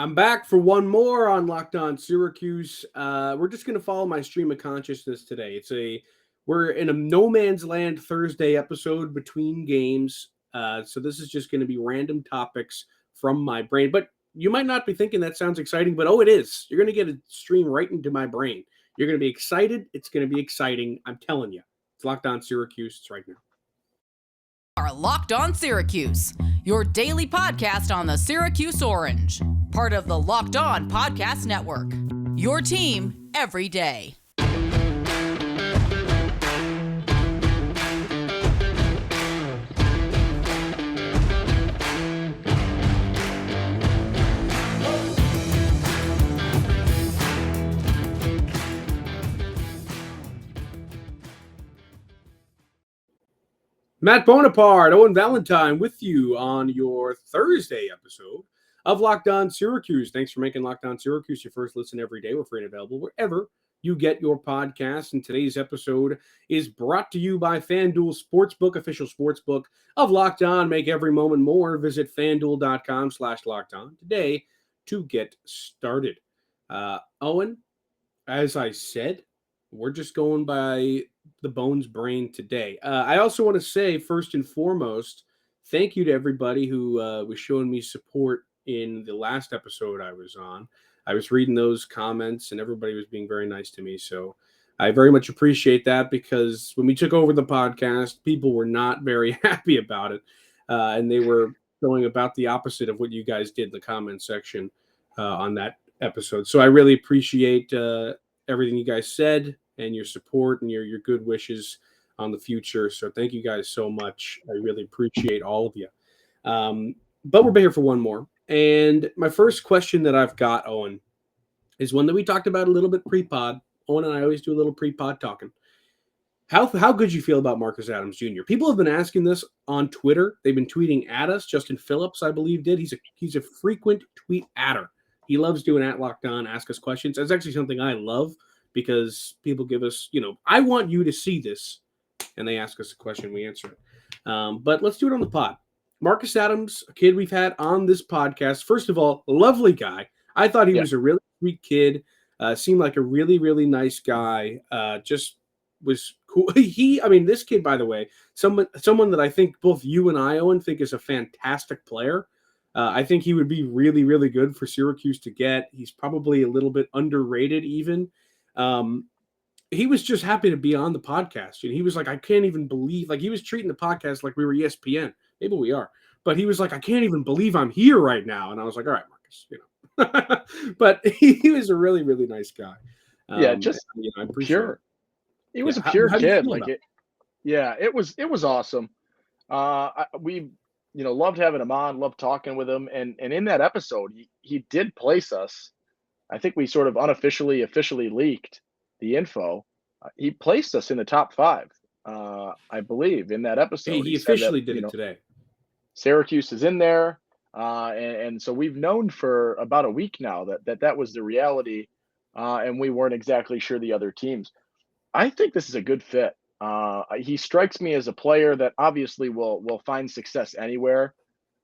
I'm back for one more on Locked On Syracuse. We're just going to follow my stream of consciousness today. We're in a no man's land Thursday episode between games. So this is just going to be random topics from my brain. But you might not be thinking that sounds exciting, but oh, it is. You're going to get a stream right into my brain. You're going to be excited. It's going to be exciting. I'm telling you. It's Locked On Syracuse. It's right now. Are Locked On Syracuse, your daily podcast on the Syracuse Orange, part of the Locked On Podcast Network. Your team every day. Matt Bonaparte, Owen Valentine with you on your Thursday episode of Locked On Syracuse. Thanks for making Locked On Syracuse your first listen every day. We're free and available wherever you get your podcasts. And today's episode is brought to you by FanDuel Sportsbook, official sportsbook of Locked On. Make every moment more. Visit FanDuel.com/Locked On today to get started. Owen, as I said, we're just going by the Bones brain today. I also want to say, first and foremost, thank you to everybody who was showing me support in the last episode I was on. I was reading those comments and everybody was being very nice to me. So I very much appreciate that, because when we took over the podcast, people were not very happy about it. And they were going about the opposite of what you guys did in the comment section on that episode. So I really appreciate everything you guys said and your support and your good wishes on the future. So thank you guys so much. I really appreciate all of you. But we're here for one more. And my first question that I've got, Owen, is one that we talked about a little bit pre-pod. Owen and I always do a little pre-pod talking. How good you feel about Marcus Adams Jr.? People have been asking this on Twitter. They've been tweeting at us. Justin Phillips, I believe, did. He's a frequent tweet adder. He loves doing at Locked On, ask us questions. That's actually something I love, because people give us, I want you to see this, and they ask us a question, we answer it. But let's do it on the pod. Marcus Adams, a kid we've had on this podcast. First of all, lovely guy. I thought he was a really sweet kid. Seemed like a really, really nice guy. Just was cool. This kid, by the way, someone that I think both you and I, Owen, think is a fantastic player. I think he would be really, really good for Syracuse to get. He's probably a little bit underrated even. He was just happy to be on the podcast. And he was like, I can't even believe, like, he was treating the podcast like we were ESPN. Maybe we are. But he was like, I can't even believe I'm here right now. And I was like, all right, Marcus, But he was a really, really nice guy. I appreciate pure. It. He was a pure kid. It was awesome. We loved having him on, loved talking with him. And in that episode, he did place us. I think we sort of officially leaked the info. He placed us in the top 5, I believe, in that episode. He officially did it today. Syracuse is in there. And so we've known for about a week now that was the reality. And we weren't exactly sure the other teams. I think this is a good fit. He strikes me as a player that obviously will find success anywhere.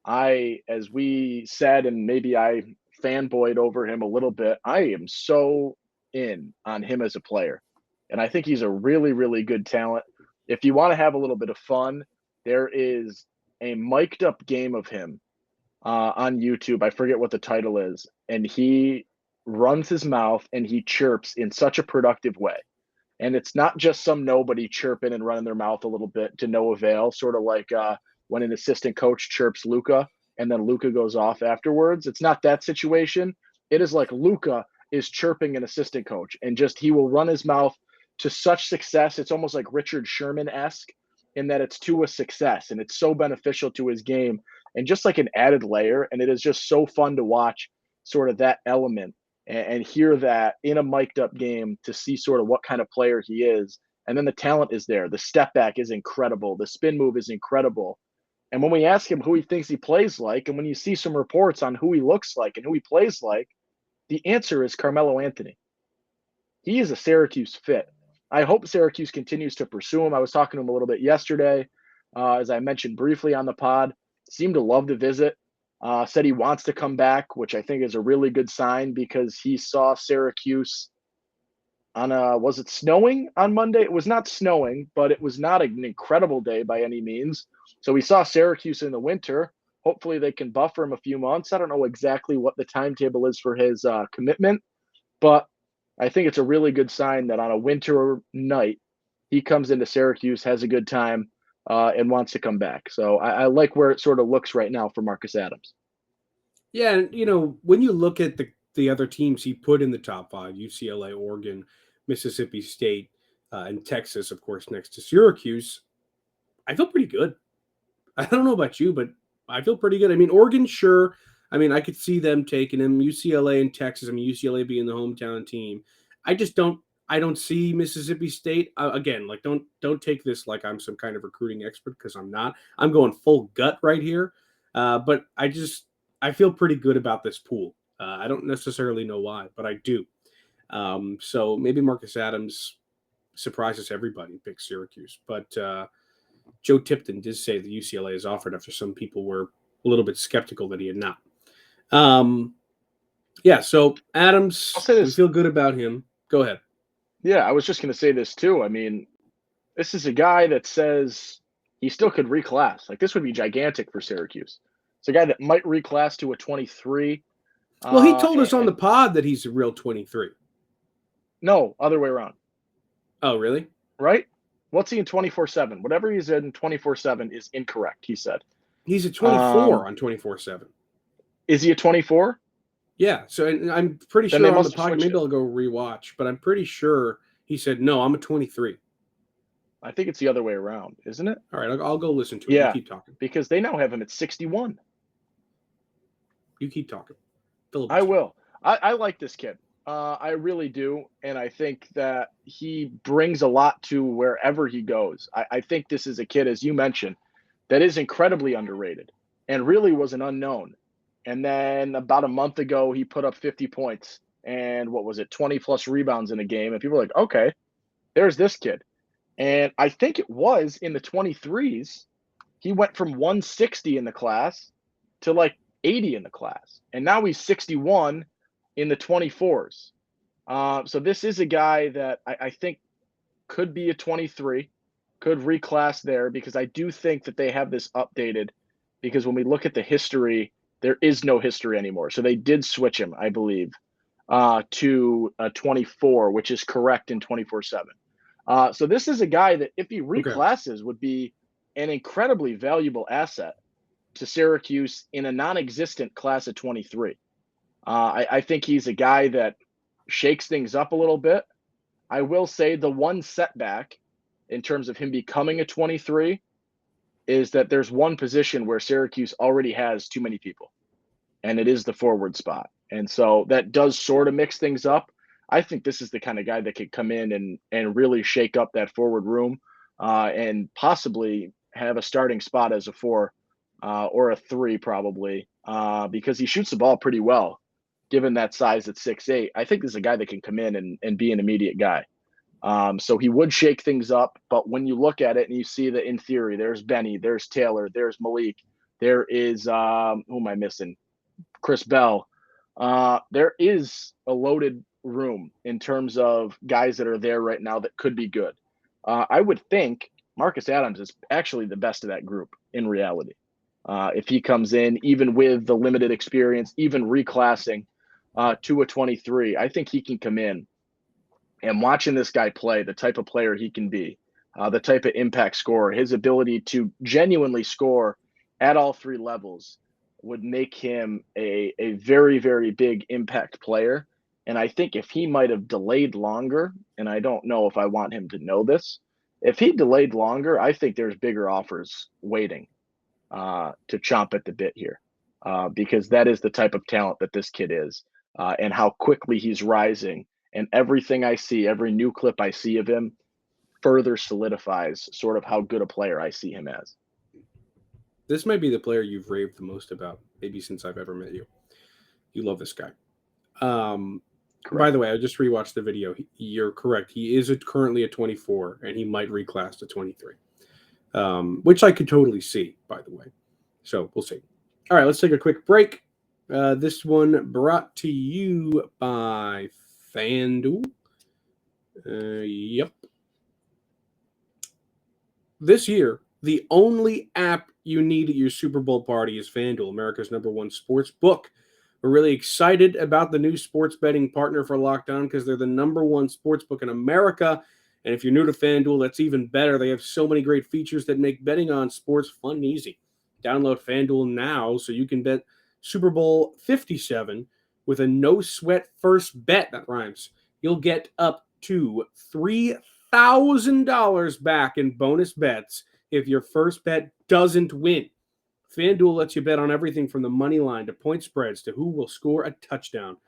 As we said, and maybe I fanboyed over him a little bit, I am so in on him as a player. And I think he's a really, really good talent. If you want to have a little bit of fun, there is a mic'd up game of him on YouTube. I forget what the title is. And he runs his mouth and he chirps in such a productive way. And it's not just some nobody chirping and running their mouth a little bit to no avail, sort of like when an assistant coach chirps Luka and then Luka goes off afterwards. It's not that situation. It is like Luka is chirping an assistant coach, and just he will run his mouth to such success. It's almost like Richard Sherman-esque in that it's to a success, and it's so beneficial to his game and just like an added layer. And it is just so fun to watch sort of that element and hear that in a mic'd up game, to see sort of what kind of player he is. And then the talent is there. The step back is incredible. The spin move is incredible. And when we ask him who he thinks he plays like, and when you see some reports on who he looks like and who he plays like, the answer is Carmelo Anthony. He is a Syracuse fit. I hope Syracuse continues to pursue him. I was talking to him a little bit yesterday, as I mentioned briefly on the pod. Seemed to love the visit. said he wants to come back, which I think is a really good sign because he saw Syracuse on was it snowing on Monday? It was not snowing, but it was not an incredible day by any means. So we saw Syracuse in the winter. Hopefully they can buffer him a few months. I don't know exactly what the timetable is for his commitment, but I think it's a really good sign that on a winter night, he comes into Syracuse, has a good time, and wants to come back. So I like where it sort of looks right now for Marcus Adams. Yeah, and when you look at the other teams he put in the top five, UCLA, Oregon, Mississippi State, and Texas, of course, next to Syracuse, I feel pretty good. I don't know about you, but I feel pretty good. I mean, Oregon, sure. I mean, I could see them taking him. UCLA and Texas. I mean, UCLA being the hometown team. I just don't. I don't see Mississippi State again. Like, don't take this like I'm some kind of recruiting expert because I'm not. I'm going full gut right here. But I feel pretty good about this pool. I don't necessarily know why, but I do. So maybe Marcus Adams surprises everybody and picks Syracuse. But Joe Tipton did say that UCLA is offered after some people were a little bit skeptical that he had not. Yeah, so Adams, I'll say we this. feel good about him. Go ahead. Yeah, I was just going to say this too. I mean, this is a guy that says he still could reclass. Like this would be gigantic for Syracuse. It's a guy that might reclass to a 23. Well, he told us on And the pod that he's a real 23. no, other way around. Oh, really? Right? What's he in 24/7? Whatever he's in 24/7 is incorrect, he said. He's a 24 on 24/7. Is he a 24? Yeah, so and I'm pretty Then sure they on the must have pod, switched maybe it. I'll go rewatch, but I'm pretty sure he said, no, I'm a 23. I think it's the other way around, isn't it? All right, I'll go listen to it. You Yeah, keep talking. because they now have him at 61. You keep talking. I will. I like this kid. I really do. And I think that he brings a lot to wherever he goes. I think this is a kid, as you mentioned, that is incredibly underrated and really was an unknown. And then about a month ago, he put up 50 points and what was it, 20 plus rebounds in a game. And people were like, okay, there's this kid. And I think it was in the 23s, he went from 160 in the class to like 80 in the class. And now he's 61 in the 24s. So this is a guy that I think could be a 23, could reclass there because I do think that they have this updated because when we look at the history, there is no history anymore. So they did switch him, I believe, to a 24, which is correct in 24/7. So this is a guy that if he Okay. reclasses would be an incredibly valuable asset to Syracuse in a non-existent class of 23. I think he's a guy that shakes things up a little bit. I will say the one setback in terms of him becoming a 23 is that there's one position where Syracuse already has too many people, and it is the forward spot. And so that does sort of mix things up. I think this is the kind of guy that could come in and really shake up that forward room and possibly have a starting spot as a 4 or a 3 probably because he shoots the ball pretty well given that size at 6'8". I think this is a guy that can come in and be an immediate guy. So he would shake things up, but when you look at it and you see that in theory, there's Benny, there's Taylor, there's Malik, there is who am I missing? Chris Bell. There is a loaded room in terms of guys that are there right now that could be good. I would think Marcus Adams is actually the best of that group in reality. If he comes in, even with the limited experience, even reclassing to a 23, I think he can come in. And watching this guy play, the type of player he can be, the type of impact scorer, his ability to genuinely score at all 3 levels would make him a very, very big impact player. And I think if he might have delayed longer, and I don't know if I want him to know this, if he delayed longer, I think there's bigger offers waiting to chomp at the bit here because that is the type of talent that this kid is and how quickly he's rising. And everything I see, every new clip I see of him further solidifies sort of how good a player I see him as. This might be the player you've raved the most about, maybe since I've ever met you. You love this guy. By the way, I just rewatched the video. You're correct. He is currently a 24, and he might reclass to 23, which I could totally see, by the way. So we'll see. All right, let's take a quick break. This one brought to you by FanDuel. Yep. This year, the only app you need at your Super Bowl party is FanDuel, America's #1 sports book. We're really excited about the new sports betting partner for Locked On because they're the #1 sports book in America. And if you're new to FanDuel, that's even better. They have so many great features that make betting on sports fun and easy. Download FanDuel now so you can bet Super Bowl 57 with a no sweat first bet. That rhymes. You'll get up to $3,000 back in bonus bets if your first bet doesn't win. FanDuel lets you bet on everything from the money line to point spreads to who will score a touchdown.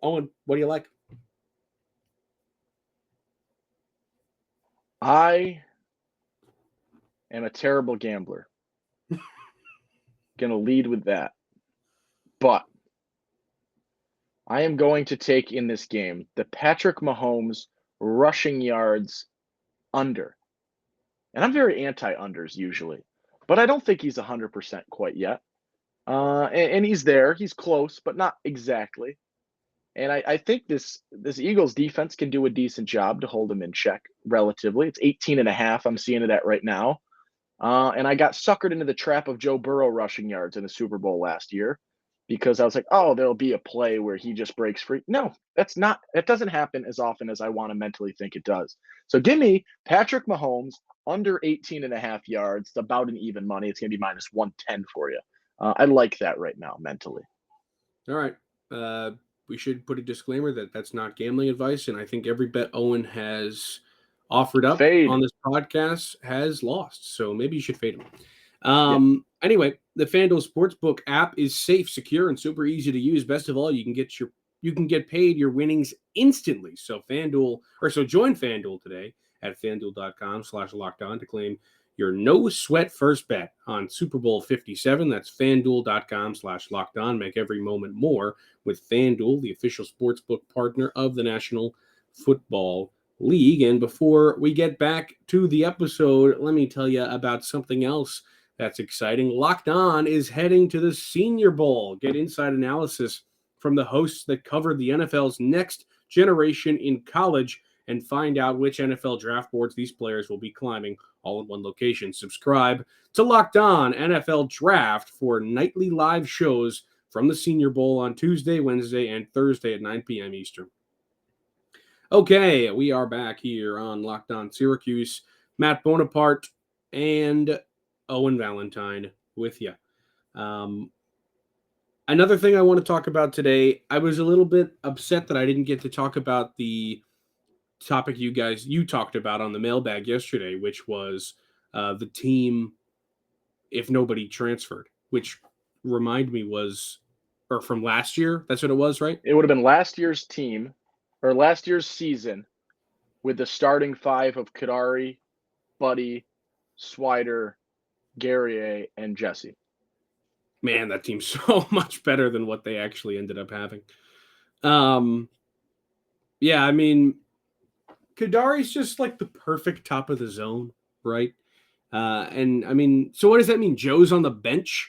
Owen, what do you like? I am a terrible gambler. Going to lead with that. But I am going to take in this game the Patrick Mahomes rushing yards under. And I'm very anti-unders usually, but I don't think he's 100% quite yet. And he's there. He's close, but not exactly. And I think this Eagles defense can do a decent job to hold him in check relatively. It's 18.5. I'm seeing it at right now. And I got suckered into the trap of Joe Burrow rushing yards in the Super Bowl last year because I was like, oh, there'll be a play where he just breaks free. No, that doesn't happen as often as I want to mentally think it does. So give me Patrick Mahomes under 18.5 yards. It's about an even money. It's going to be minus 110 for you. I like that right now mentally. All right. We should put a disclaimer that that's not gambling advice. And I think every bet Owen has offered up on this podcast has lost. So maybe you should fade him. Anyway, the FanDuel Sportsbook app is safe, secure, and super easy to use. Best of all, you can get paid your winnings instantly. So join FanDuel today at FanDuel.com/lockedon to claim your no sweat first bet on Super Bowl 57. That's FanDuel.com/lockedon. Make every moment more with FanDuel, the official sportsbook partner of the National Football League. And before we get back to the episode, let me tell you about something else that's exciting. Locked On is heading to the Senior Bowl. Get inside analysis from the hosts that covered the NFL's next generation in college and find out which NFL draft boards these players will be climbing all in one location. Subscribe to Locked On NFL Draft for nightly live shows from the Senior Bowl on Tuesday, Wednesday, and Thursday at 9 p.m. Eastern. Okay, we are back here on Locked On Syracuse. Matt Bonaparte and Owen Valentine with you. Another thing I want to talk about today, I was a little bit upset that I didn't get to talk about the topic you talked about on the mailbag yesterday, which was the team if nobody transferred, which from last year. That's what it was, right? It would have been last year's team or last year's season with the starting five of Kadari, Buddy, Swider, Guerrier, and Jesse. Man, that team's so much better than what they actually ended up having. Yeah, I mean, Kadari's just like the perfect top of the zone, right? And I mean, so what does that mean? Joe's on the bench?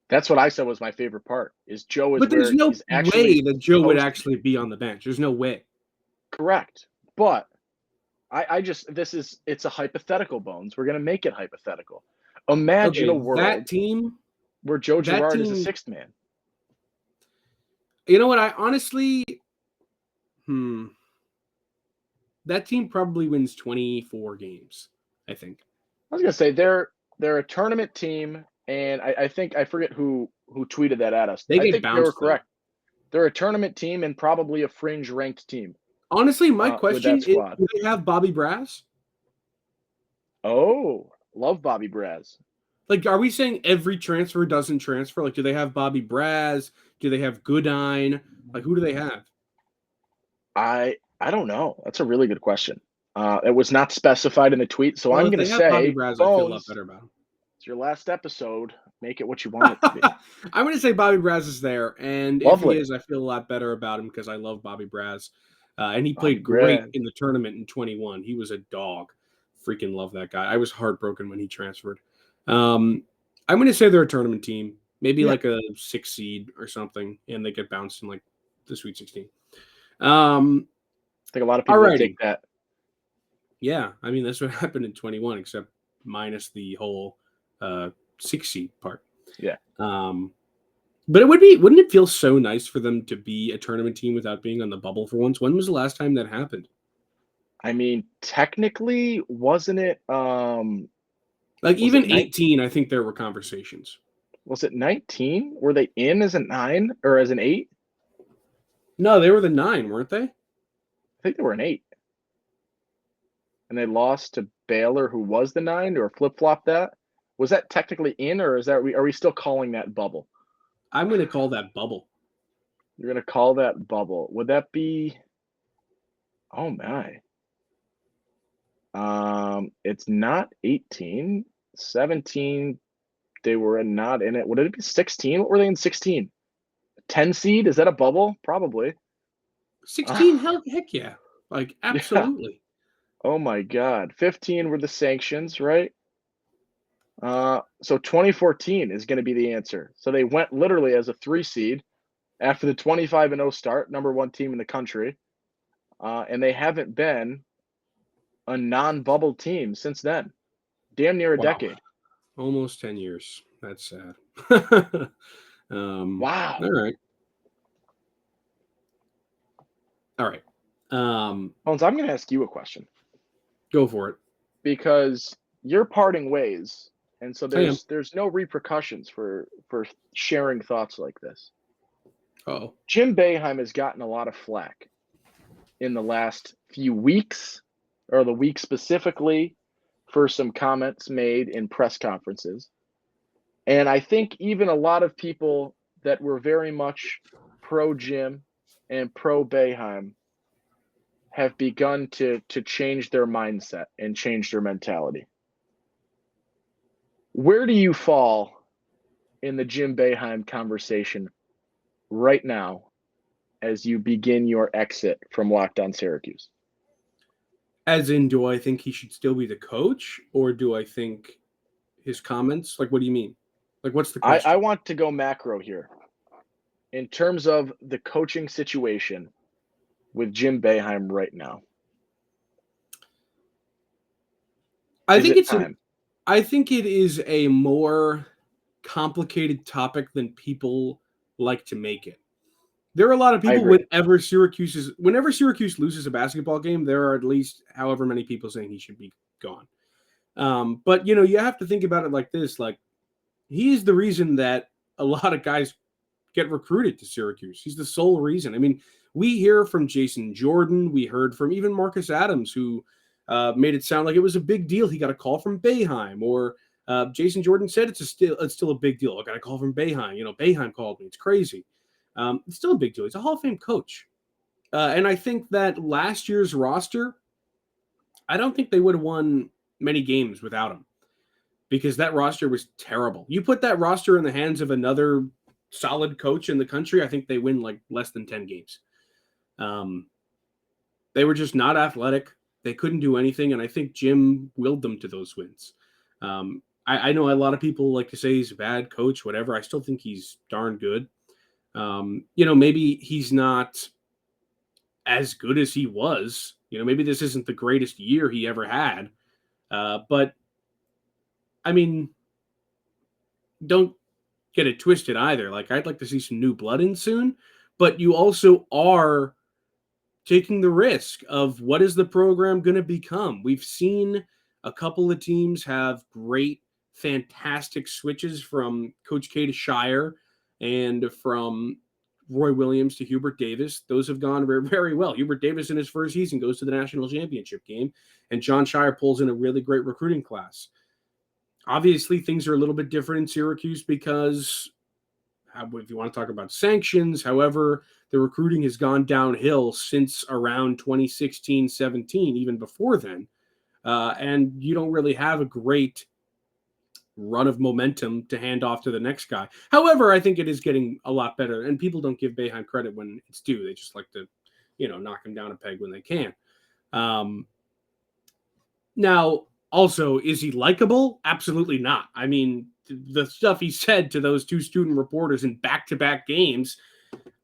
That's what I said was my favorite part. Is Joe is but there's no way that Joe would actually be on the bench. There's no way. Correct. But it's a hypothetical, Bones. We're gonna make it hypothetical. Imagine a world that team where Joe Girard is a sixth man. You know what? I honestly, that team probably wins 24 games, I think. I was gonna say they're a tournament team, and I think I forget who tweeted that at us. I think they were correct. They're a tournament team and probably a fringe ranked team. Honestly, my question is, do they have Bobby Braz? Oh, love Bobby Braz. Like, are we saying every transfer doesn't transfer? Like, do they have Bobby Braz? Do they have Goodine? Like, who do they have? I don't know. That's a really good question. It was not specified in the tweet, so I'm going to say, Bobby Braz, I feel a lot better about him. It's your last episode. Make it what you want it to be. I'm going to say Bobby Braz is there, and Lovely. If he is, I feel a lot better about him because I love Bobby Braz. And he played great in the tournament in 21. He was a dog. Freaking love that guy. I was heartbroken when he transferred. I'm going to say they're a tournament team. maybe Yeah. like a 6 seed or something, and they get bounced in like the Sweet 16. Um, I think a lot of people would alrighty. take that. Yeah, I mean that's what happened in 21, except minus the whole 6 seed part. Yeah. But wouldn't it feel so nice for them to be a tournament team without being on the bubble for once? When was the last time that happened? I mean, technically, wasn't it Like was it even 18, I think there were conversations. 19? Were they in as a 9 or as an 8? No, they were the 9, weren't they? I think they were an 8. And they lost to Baylor, who was the 9, or flip-flop that? Was that technically in, or are we still calling that bubble? I'm going to call that bubble. You're going to call that bubble. Would that be Oh my. It's not 18. 17, they were not in it. Would it be 16? What were they in 16? 10 seed? Is that a bubble? Probably. 16, heck yeah. Like Yeah. absolutely. Oh my God. 15 were the sanctions, right? So 2014 is going to be the answer. So they went literally as a 3 seed after the 25-0 start, number 1 team in the country. And they haven't been a non-bubble team since then. Damn near a Wow. decade. Almost 10 years. That's sad. Wow. All right. All right. Bones, I'm going to ask you a question Go for it. because you're parting ways, and so I am. there's no repercussions for sharing thoughts like this. Oh. Jim Boeheim has gotten a lot of flack in the last few weeks, or the week specifically, for some comments made in press conferences. And I think even a lot of people that were very much pro Jim and pro Boeheim have begun to change their mindset and change their mentality. Where do you fall in the Jim Boeheim conversation right now as you begin your exit from Locked On Syracuse? As in, do I think he should still be the coach, or do I think his comments? Like, what do you mean? Like, what's the I question? want to go macro here in terms of the coaching situation with Jim Boeheim right now. I Is think it it's time? I think it is a more complicated topic than people like to make it. There are a lot of I people agree. whenever Syracuse loses a basketball game, there are at least however many people saying he should be gone. But you have to think about it like this: like he is the reason that a lot of guys get recruited to Syracuse. He's the sole reason. I mean, we hear from Jason Jordan. We heard from even Marcus Adams, who made it sound like it was a big deal. He got a call from Boeheim, or Jason Jordan said it's still a big deal. I got a call from Boeheim. Boeheim called me. It's crazy. It's still a big deal. He's a Hall of Fame coach. And I think that last year's roster, I don't think they would have won many games without him, because that roster was terrible. You put that roster in the hands of another solid coach in the country, I think they win like less than 10 games. They were just not athletic. They couldn't do anything, and I think Jim willed them to those wins. I know a lot of people like to say he's a bad coach, whatever. I still think he's darn good. Maybe he's not as good as he was. Maybe this isn't the greatest year he ever had. But I mean, don't get it twisted either. Like, I'd like to see some new blood in soon, but you also are taking the risk of what is the program going to become. We've seen a couple of teams have great, fantastic switches from Coach K to Shire and from Roy Williams to Hubert Davis. Those have gone very, very well. Hubert Davis in his first season goes to the national championship game, and John Shire pulls in a really great recruiting class. Obviously, things are a little bit different in Syracuse because if you want to talk about sanctions, however, the recruiting has gone downhill since around 2016-17, even before then. And you don't really have a great run of momentum to hand off to the next guy. However, I think it is getting a lot better, and people don't give Boeheim credit when it's due. They just like to, knock him down a peg when they can. Now, Also, is he likable? Absolutely not. I mean, the stuff he said to those two student reporters in back-to-back games,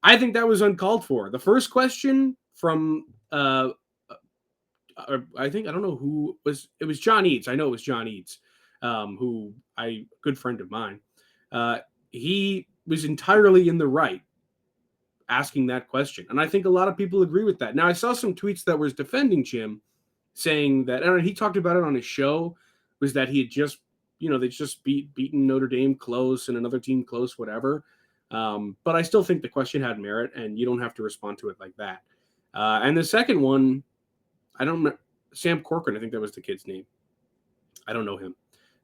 I think that was uncalled for. The first question from I think I don't know who was it was John Eads. I know it was John Eads, who good friend of mine. He was entirely in the right asking that question, and I think a lot of people agree with that. Now, I saw some tweets that was defending Jim, saying that, and he talked about it on his show, was that he had just they just beaten Notre Dame close and another team close, whatever. But I still think the question had merit, and you don't have to respond to it like that. And the second one, I don't remember, Sam Corcoran, I think that was the kid's name. I don't know him.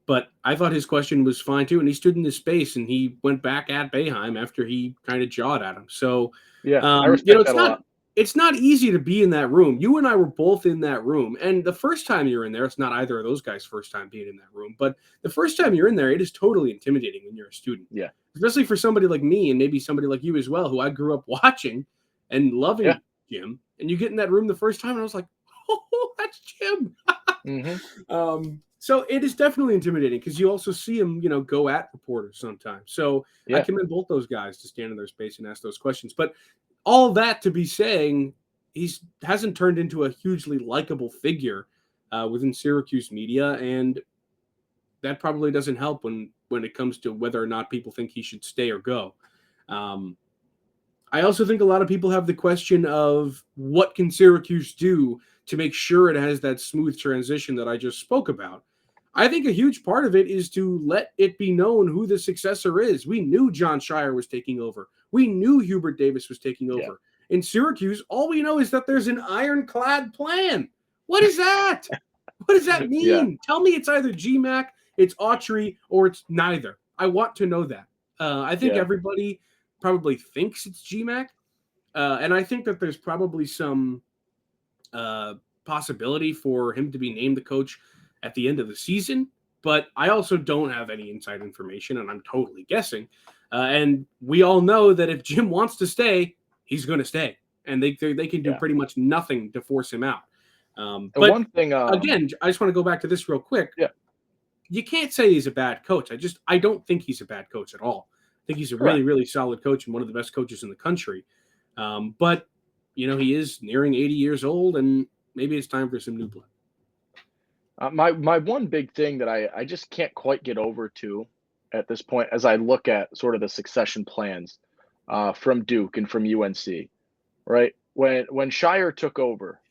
But I thought his question was fine too. And he stood in his space and he went back at Boeheim after he kind of jawed at him. So, Yeah, I respect that a lot. It's not easy to be in that room. You and I were both in that room. And the first time you're in there, it's not either of those guys' first time being in that room. But the first time you're in there, it is totally intimidating when you're a student. Yeah. Especially for somebody like me and maybe somebody like you as well, who I grew up watching and loving Jim. And you get in that room the first time and I was like, oh, that's Jim. Mm-hmm. So it is definitely intimidating because you also see him, go at reporters sometimes. So I commend both those guys to stand in their space and ask those questions. But all that to be saying, hasn't turned into a hugely likable figure within Syracuse media, and that probably doesn't help when it comes to whether or not people think he should stay or go. I also think a lot of people have the question of what can Syracuse do to make sure it has that smooth transition that I just spoke about. I think a huge part of it is to let it be known who the successor is. We knew John Shire was taking over. We knew Hubert Davis was taking over. Yeah. In Syracuse, all we know is that there's an ironclad plan. What is that? What does that mean? Yeah. Tell me it's either GMAC, it's Autry, or it's neither. I want to know that. I think everybody probably thinks it's GMAC. And I think that there's probably some possibility for him to be named the coach at the end of the season. But I also don't have any inside information, and I'm totally guessing. And we all know that if Jim wants to stay, he's going to stay. And they can do pretty much nothing to force him out. But one thing, again, I just want to go back to this real quick. Yeah. You can't say he's a bad coach. I don't think he's a bad coach at all. I think he's a really, really solid coach and one of the best coaches in the country. But, he is nearing 80 years old, and maybe it's time for some new blood. My one big thing that I just can't quite get over to at this point, as I look at sort of the succession plans from Duke and from UNC, right? When Shire took over,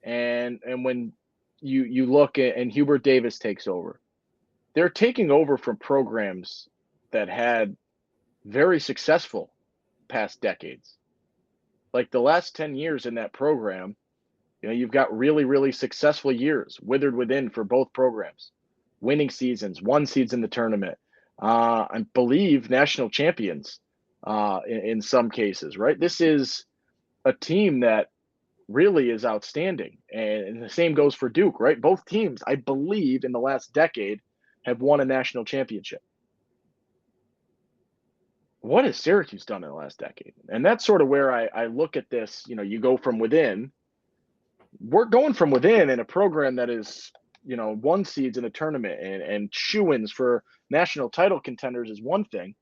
and when you look at and Hubert Davis takes over, they're taking over from programs that had very successful past decades. Like the last 10 years in that program, you've got really, really successful years withered within for both programs, winning seasons, won seeds in the tournament, I believe national champions in some cases, right? This is a team that really is outstanding. And the same goes for Duke, right? Both teams, I believe, in the last decade have won a national championship. What has Syracuse done in the last decade? And that's sort of where I look at this. You go from within. We're going from within in a program that is, one seeds in a tournament and shoo-ins for national title contenders is one thing.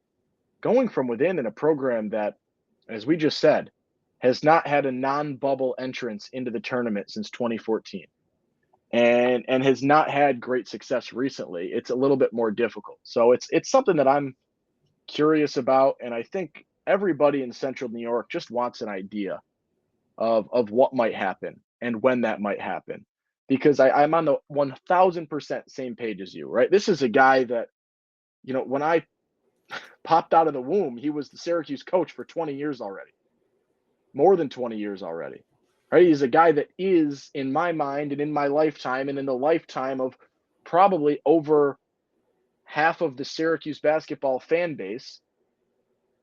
Going from within in a program that, as we just said, has not had a non-bubble entrance into the tournament since 2014 and has not had great success recently, it's a little bit more difficult. So it's something that I'm curious about, and I think everybody in Central New York just wants an idea of what might happen and when that might happen, because I'm on the 1000% same page as you, right? This is a guy that, when I popped out of the womb, he was the Syracuse coach for 20 years already, more than 20 years already, right? He's a guy that is, in my mind and in my lifetime and in the lifetime of probably over half of the Syracuse basketball fan base,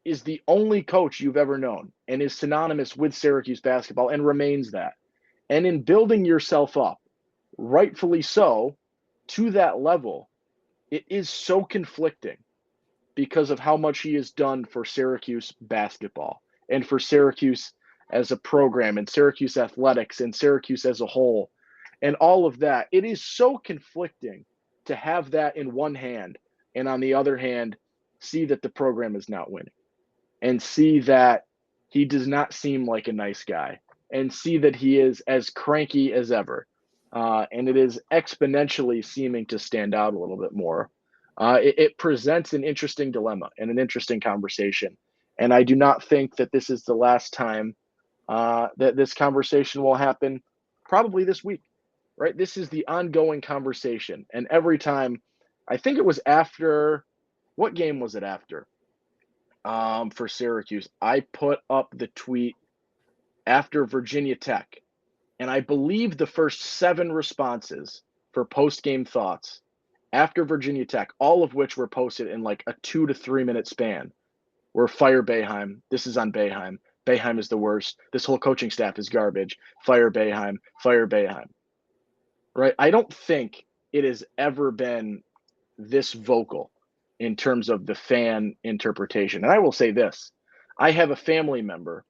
is the only coach you've ever known and is synonymous with Syracuse basketball and remains that. And in building yourself up, rightfully so, to that level, it is so conflicting because of how much he has done for Syracuse basketball and for Syracuse as a program and Syracuse athletics and Syracuse as a whole. and all of that. It is so conflicting to have that in one hand and on the other hand, see that the program is not winning and see that he does not seem like a nice guy and see that he is as cranky as ever. And it is exponentially seeming to stand out a little bit more. It presents an interesting dilemma and an interesting conversation. And I do not think that this is the last time that this conversation will happen, probably this week, right? This is the ongoing conversation. And every time, I think it was after, what game was it after? For Syracuse, I put up the tweet after Virginia Tech, and I believe the first 7 responses for post-game thoughts after Virginia Tech, all of which were posted in like a 2 to 3 minute span, were fire Boeheim. This is on Boeheim. Boeheim is the worst. This whole coaching staff is garbage. Fire Boeheim. Fire Boeheim. Right? I don't think it has ever been this vocal in terms of the fan interpretation. And I will say this. I have a family member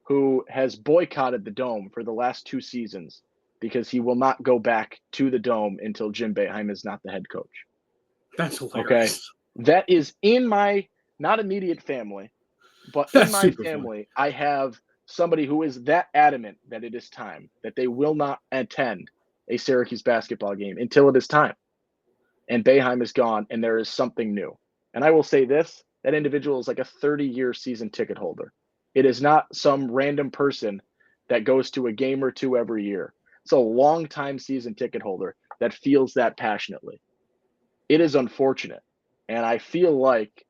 who has boycotted the Dome for the last 2 seasons because he will not go back to the Dome until Jim Boeheim is not the head coach. That's hilarious. Okay. That is in my not immediate family, but in my family, I have somebody who is that adamant that it is time, that they will not attend a Syracuse basketball game until it is time. And Boeheim is gone, and there is something new. And I will say this, that individual is like a 30-year season ticket holder. It is not some random person that goes to a game or 2 every year. It's a long-time season ticket holder that feels that passionately. It is unfortunate. And I feel like,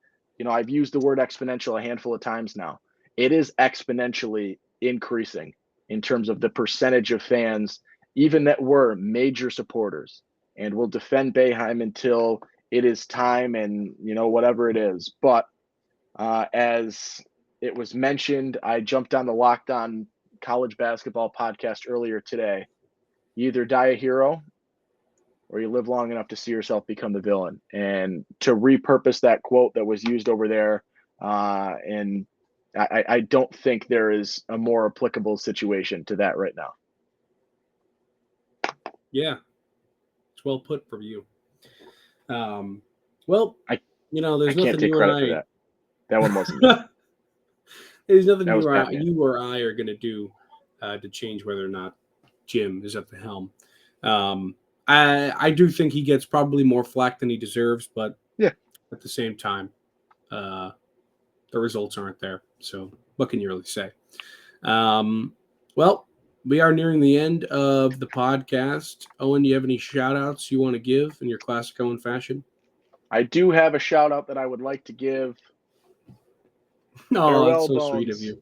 I've used the word exponential a handful of times now. It is exponentially increasing in terms of the percentage of fans, even that were major supporters, and will defend Boeheim until it is time and, whatever it is. But as it was mentioned, I jumped on the Locked On College Basketball podcast earlier today. You either die a hero or you live long enough to see yourself become the villain. And to repurpose that quote that was used over there, and I don't think there is a more applicable situation to that right now. Yeah, it's well put from you. There's I nothing can't take you credit and for I. that. That one wasn't me. There's nothing That was you Batman. or I are going to do to change whether or not Jim is at the helm. I do think he gets probably more flack than he deserves, but Yeah. at the same time, the results aren't there. So what can you really say? We are nearing the end of the podcast. Owen, do you have any shout outs you want to give in your classic Owen fashion? I do have a shout out that I would like to give. Oh, Farewell, that's so Bones. sweet of you.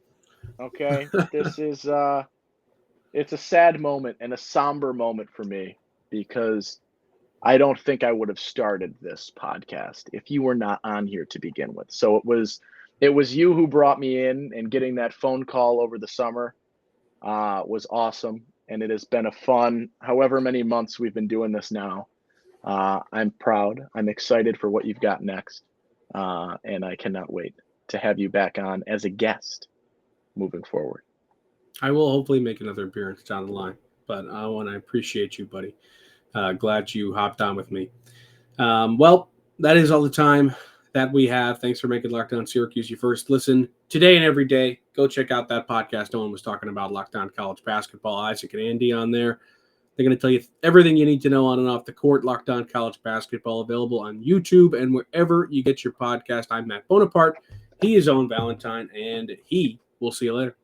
Okay. This is it's a sad moment and a somber moment for me because I don't think I would have started this podcast if you were not on here to begin with. So it was you who brought me in, and getting that phone call over the summer was awesome. And it has been a fun, however many months we've been doing this now. I'm proud. I'm excited for what you've got next. And I cannot wait to have you back on as a guest moving forward. I will hopefully make another appearance down the line, but Owen, I appreciate you, buddy. Glad you hopped on with me. That is all the time that we have. Thanks for making Locked On Syracuse your first listen today and every day. Go check out that podcast Owen was talking about, Locked On College Basketball. Isaac and Andy on there. They're going to tell you everything you need to know on and off the court. Locked On College Basketball, available on YouTube and wherever you get your podcast. I'm Matt Bonaparte. He is Owen Valentine, and he will see you later.